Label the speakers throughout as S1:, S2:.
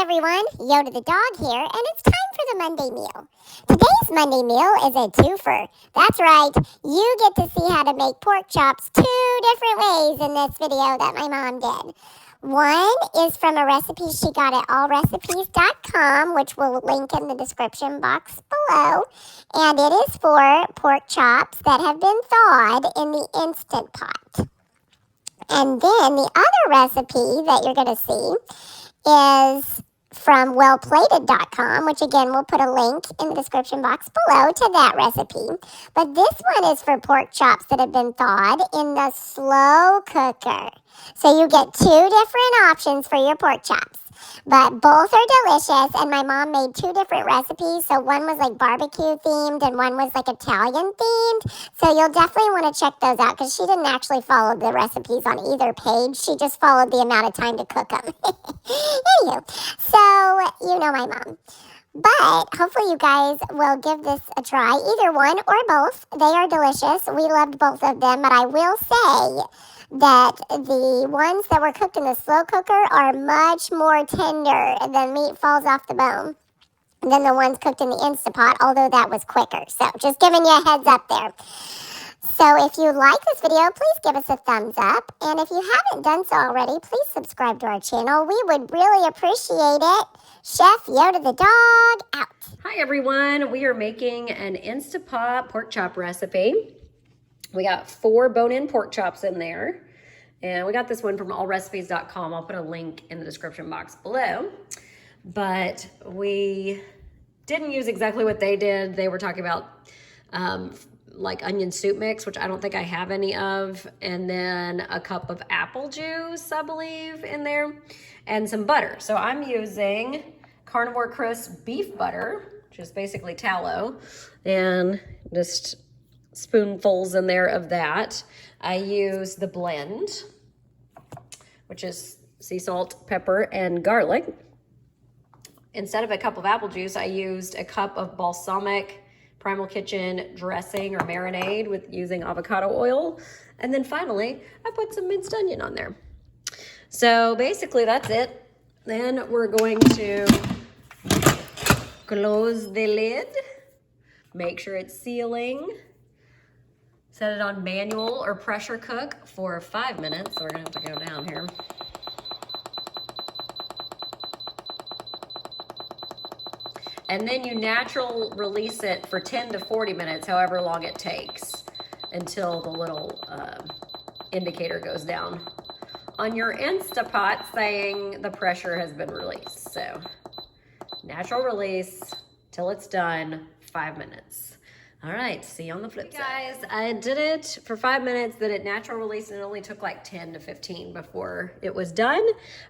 S1: Hi everyone, Yoda the dog here, and it's time for the Monday meal. Today's Monday meal is a twofer. That's right, you get to see how to make pork chops 2 different ways in this video that my mom did. One is from a recipe she got at allrecipes.com, which we'll link in the description box below. And it is for pork chops that have been thawed in the Instant Pot. And then the other recipe that you're going to see is from wellplated.com, which again, we'll put a link in the description box below to that recipe. But this one is for pork chops that have been thawed in the slow cooker. So you get 2 different options for your pork chops. But both are delicious, and my mom made 2 different recipes. So one was like barbecue themed and one was like Italian themed. So you'll definitely want to check those out because she didn't actually follow the recipes on either page. She just followed the amount of time to cook them. Anywho, so you know my mom. But hopefully you guys will give this a try, either one or both. They are delicious. We loved both of them, but I will say that the ones that were cooked in the slow cooker are much more tender. The meat falls off the bone than the ones cooked in the Instant Pot, although that was quicker. So just giving you a heads up there. So if you like this video, please give us a thumbs up. And if you haven't done so already, please subscribe to our channel. We would really appreciate it. Chef Yoda the dog, out.
S2: Hi everyone, we are making an Instant Pot pork chop recipe. We got 4 bone-in pork chops in there. And we got this one from allrecipes.com. I'll put a link in the description box below. But we didn't use exactly what they did. They were talking about like onion soup mix, which I don't think I have any of. And then a cup of apple juice, I believe, in there. And some butter. So I'm using Carnivore Crisp beef butter, which is basically tallow. And just spoonfuls in there of that. I use the blend, which is sea salt, pepper, and garlic. Instead of a cup of apple juice, I used a cup of balsamic Primal Kitchen dressing or marinade with using avocado oil. And then finally, I put some minced onion on there. So basically that's it. Then we're going to close the lid, make sure it's sealing. Set it on manual or pressure cook for 5 minutes. So we're gonna have to go down here. And then you natural release it for 10 to 40 minutes, however long it takes, until the little indicator goes down on your Instant Pot saying the pressure has been released. So natural release till it's done, 5 minutes. All right, see you on the flip side. Guys, I did it for 5 minutes, then it natural release, and it only took like 10 to 15 before it was done.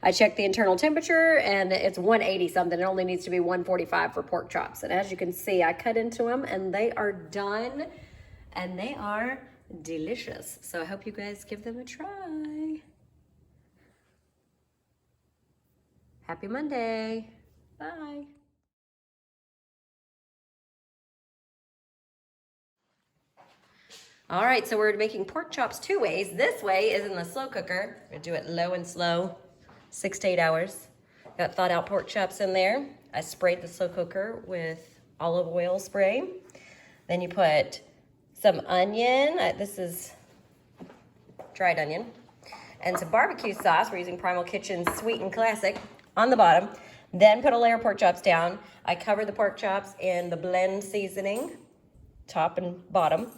S2: I checked the internal temperature, and it's 180 something. It only needs to be 145 for pork chops. And as you can see, I cut into them, and they are done, and they are delicious. So I hope you guys give them a try. Happy Monday. Bye. All right, so we're making pork chops 2 ways. This way is in the slow cooker. We're gonna do it low and slow, 6 to 8 hours. Got thawed out pork chops in there. I sprayed the slow cooker with olive oil spray. Then you put some onion. This is dried onion. And some barbecue sauce. We're using Primal Kitchen Sweet and Classic on the bottom. Then put a layer of pork chops down. I covered the pork chops in the blend seasoning, top and bottom.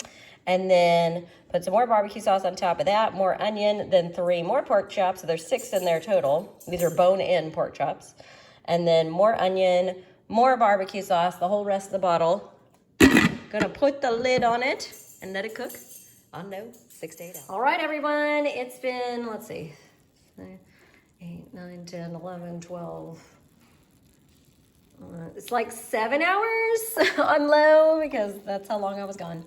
S2: And then put some more barbecue sauce on top of that, more onion, then 3 more pork chops. So there's 6 in there total. These are bone-in pork chops. And then more onion, more barbecue sauce, the whole rest of the bottle. Gonna put the lid on it and let it cook on low, 6 to 8 hours. All right, everyone, it's been, let's see, 8, 9, 10, 11, 12. It's like 7 hours on low because that's how long I was gone.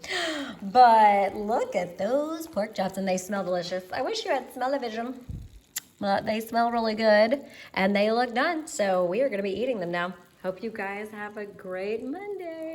S2: But look at those pork chops, and they smell delicious. I wish you had smell-o-vision, but they smell really good and they look done. So we are going to be eating them now. Hope you guys have a great Monday.